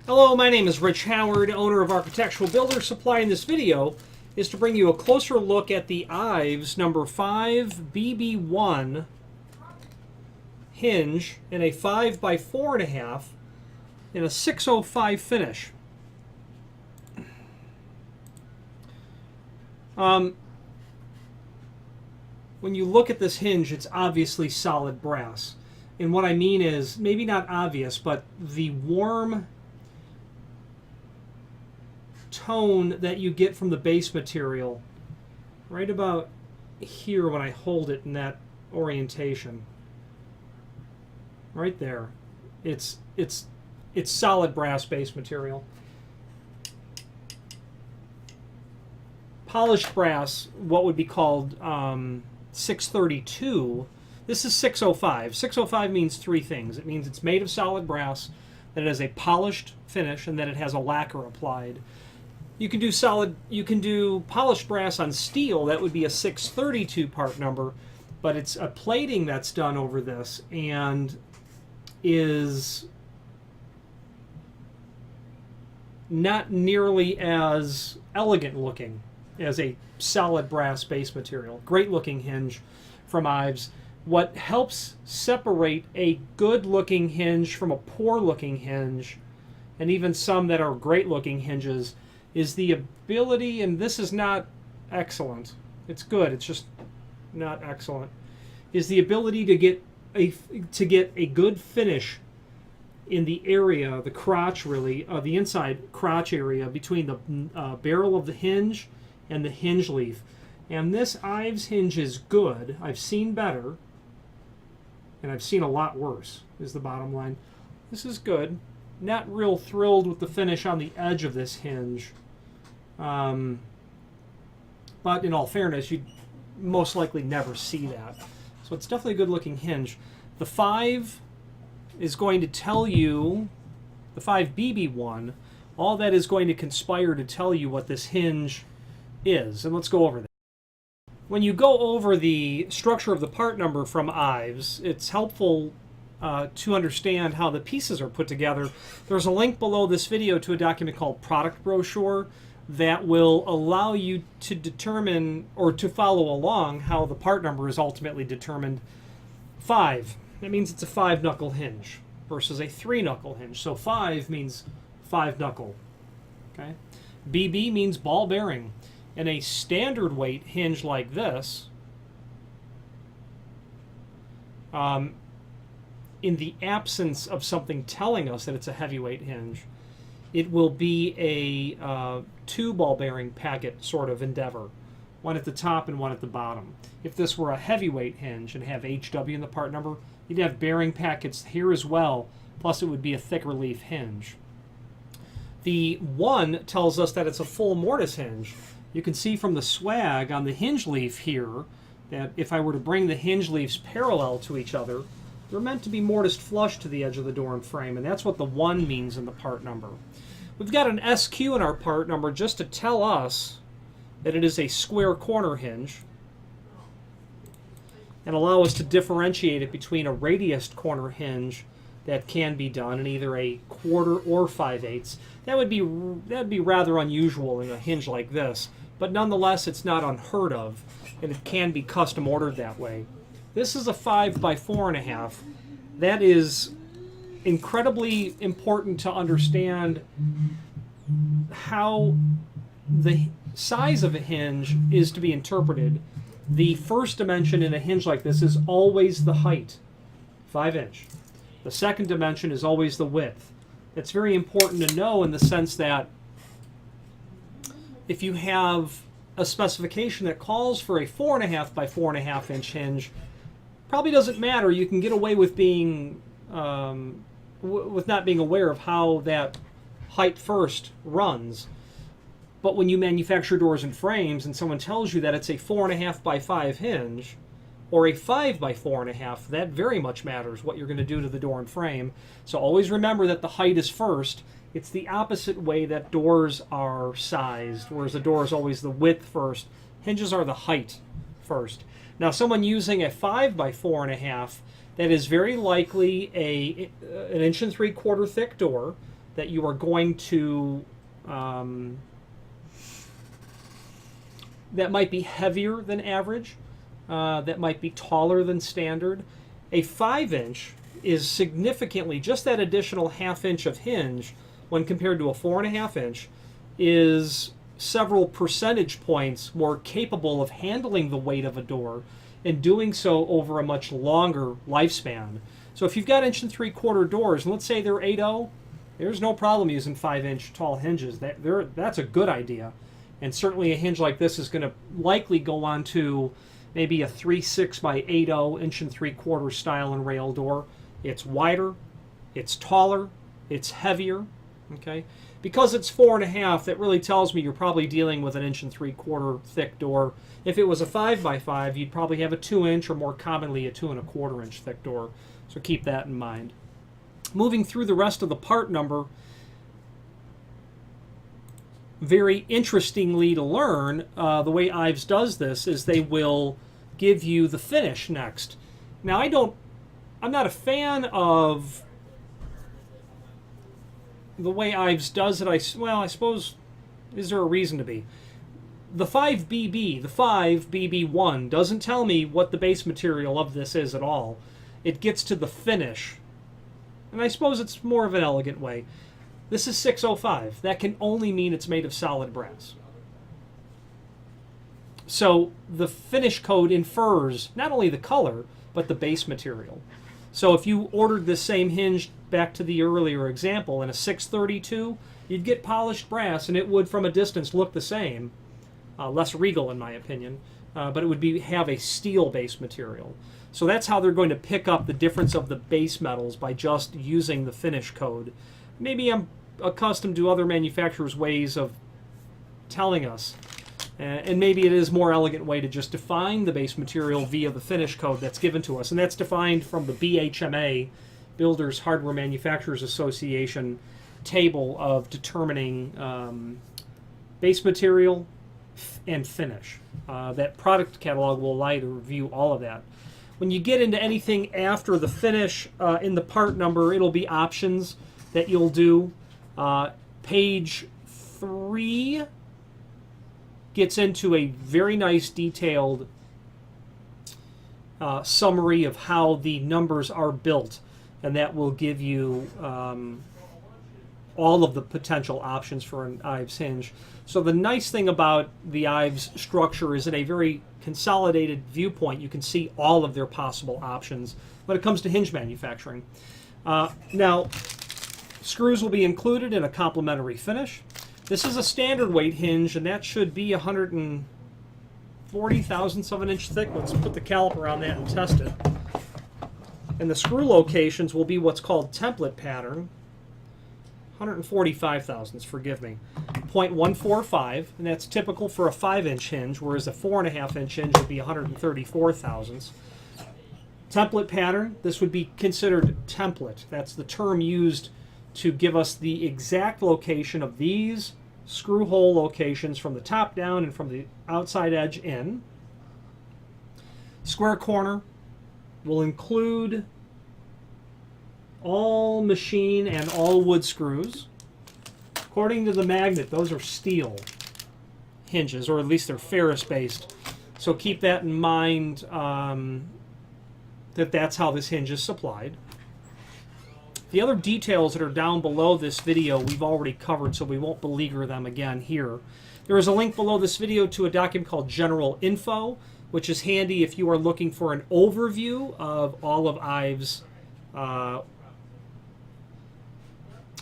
Hello, my name is Rich Howard, owner of Architectural Builder Supply. In this video is to bring you a closer look at the IVES number 5 BB1 hinge in a 5 by 4.5 in a 605 finish. When you look at this hinge, it's obviously solid brass. And what I mean is, maybe not obvious, but the warm tone that you get from the base material right about here when I hold it in that orientation, right there, it's solid brass base material. Polished brass, what would be called 632. This is 605. 605 means three things. It means it's made of solid brass, that it has a polished finish, and that it has a lacquer applied. You can do polished brass on steel. That would be a 632 part number, but it's a plating that's done over this and is not nearly as elegant looking as a solid brass base material. Great looking hinge from IVES. What helps separate a good looking hinge from a poor looking hinge, and even some that are great looking hinges, is the ability, and this is not excellent, it's good, it's just not excellent, is the ability to get a good finish in the area, the crotch really, the inside crotch area between the barrel of the hinge and the hinge leaf. And this IVES hinge is good. I've seen better, and I've seen a lot worse, is the bottom line. This is good. Not real thrilled with the finish on the edge of this hinge. But in all fairness, you'd most likely never see that. So it's definitely a good looking hinge. The 5 is going to tell you, the 5 BB1, all that is going to conspire to tell you what this hinge is. And let's go over that. When you go over the structure of the part number from IVES, it's helpful to understand how the pieces are put together. There's a link below this video to a document called Product Brochure that will allow you to determine or to follow along how the part number is ultimately determined. 5, that means it's a 5-knuckle hinge versus a 3-knuckle hinge. So 5 means 5-knuckle. Okay? BB means ball bearing. And a standard weight hinge like this, in the absence of something telling us that it's a heavyweight hinge, it will be a 2 ball bearing packet sort of endeavor, one at the top and one at the bottom. If this were a heavyweight hinge and have HW in the part number, you'd have bearing packets here as well, plus it would be a thicker leaf hinge. The 1 tells us that it's a full mortise hinge. You can see from the swag on the hinge leaf here that if I were to bring the hinge leaves parallel to each other, they're meant to be mortised flush to the edge of the door and frame, and that's what the 1 means in the part number. We've got an SQ in our part number just to tell us that it is a square corner hinge and allow us to differentiate it between a radiused corner hinge that can be done in either a 1/4 or 5/8. That'd be rather unusual in a hinge like this, but nonetheless it's not unheard of, and it can be custom ordered that way. This is a 5 by 4.5. That is incredibly important to understand how the size of a hinge is to be interpreted. The first dimension in a hinge like this is always the height, 5 inch. The second dimension is always the width. It's very important to know in the sense that if you have a specification that calls for a 4.5 by 4.5 inch hinge, probably doesn't matter. You can get away with being with not being aware of how that height first runs. But when you manufacture doors and frames and someone tells you that it's a 4.5 by 5 hinge or a 5 by 4.5, that very much matters what you're going to do to the door and frame. So always remember that the height is first. It's the opposite way that doors are sized, whereas a door is always the width first. Hinges are the height first. Now, someone using a 5 by 4.5, that is very likely an 1 3/4 thick door. that you are going to that might be heavier than average, that might be taller than standard. A 5-inch is significantly, just that additional half-inch of hinge when compared to a 4.5-inch is several percentage points more capable of handling the weight of a door and doing so over a much longer lifespan. So if you've got 1.75-inch doors, and let's say they're 8.0, there's no problem using 5-inch tall hinges. That's a good idea. And certainly a hinge like this is going to likely go on to maybe a 3.6 by 8.0 1.75-inch style and rail door. It's wider, it's taller, it's heavier. Okay, because it's 4.5, that really tells me you're probably dealing with an 1.75-inch thick door. If it was a 5x5, you'd probably have a 2-inch or more commonly a 2.25-inch thick door. So keep that in mind. Moving through the rest of the part number, very interestingly to learn, the way IVES does this is they will give you the finish next. Now I'm not a fan of the way IVES does it. I suppose, is there a reason to be? The 5BB, the 5BB1 doesn't tell me what the base material of this is at all. It gets to the finish. And I suppose it's more of an elegant way. This is 605. That can only mean it's made of solid brass. So the finish code infers not only the color, but the base material. So if you ordered this same hinge, back to the earlier example, in a 632, you'd get polished brass, and it would, from a distance, look the same. Less regal, in my opinion, but it would have a steel base material. So that's how they're going to pick up the difference of the base metals, by just using the finish code. Maybe I'm accustomed to other manufacturers' ways of telling us, and maybe it is a more elegant way to just define the base material via the finish code that's given to us, and that's defined from the BHMA, Builders Hardware Manufacturers Association, table of determining base material and finish. That product catalog will allow you to review all of that. When you get into anything after the finish, in the part number, it'll be options that you'll do. Page 3 gets into a very nice detailed summary of how the numbers are built, and that will give you all of the potential options for an IVES hinge. So the nice thing about the IVES structure is, in a very consolidated viewpoint, you can see all of their possible options when it comes to hinge manufacturing. Now, screws will be included in a complementary finish. This is a standard weight hinge, and that should be 140 thousandths of an inch thick. Let's put the caliper on that and test it. And the screw locations will be what's called template pattern. 145 thousandths, forgive me. 0.145, and that's typical for a 5-inch hinge, whereas a 4.5-inch hinge would be 134 thousandths. Template pattern, this would be considered template. That's the term used to give us the exact location of these screw hole locations from the top down and from the outside edge in. Square corner will include all machine and all wood screws. According to the magnet, those are steel hinges, or at least they're ferrous based. So keep that in mind, that's how this hinge is supplied. The other details that are down below this video we've already covered, so we won't beleaguer them again here. There is a link below this video to a document called General Info, which is handy if you are looking for an overview of all of IVES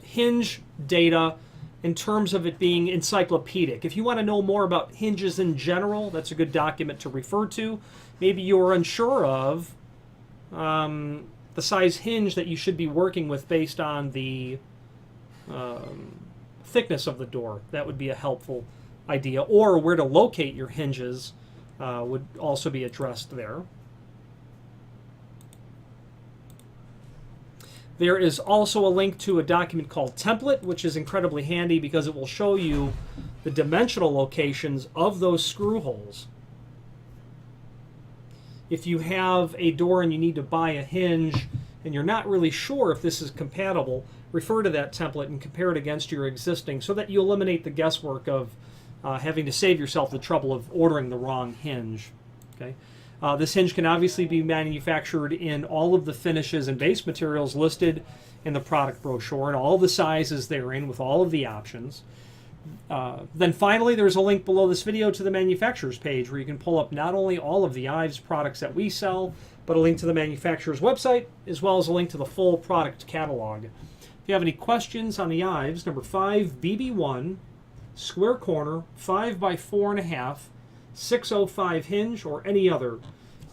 hinge data in terms of it being encyclopedic. If you want to know more about hinges in general, that's a good document to refer to. Maybe you're unsure of the size hinge that you should be working with based on the thickness of the door. That would be a helpful idea. Or where to locate your hinges would also be addressed there. There is also a link to a document called Template, which is incredibly handy because it will show you the dimensional locations of those screw holes. If you have a door and you need to buy a hinge and you're not really sure if this is compatible, refer to that template and compare it against your existing so that you eliminate the guesswork of having to save yourself the trouble of ordering the wrong hinge. Okay. This hinge can obviously be manufactured in all of the finishes and base materials listed in the product brochure and all the sizes therein with all of the options. Then finally, there's a link below this video to the manufacturer's page where you can pull up not only all of the IVES products that we sell, but a link to the manufacturer's website, as well as a link to the full product catalog. If you have any questions on the IVES, number 5 BB1, square corner, 5 by 4.5, 605 hinge, or any other.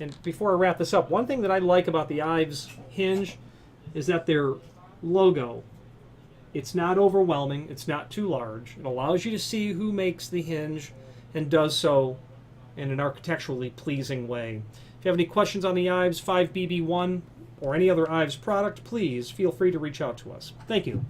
And before I wrap this up, one thing that I like about the IVES hinge is that their logo, it's not overwhelming, it's not too large. It allows you to see who makes the hinge and does so in an architecturally pleasing way. If you have any questions on the IVES 5BB1 or any other IVES product, please feel free to reach out to us. Thank you.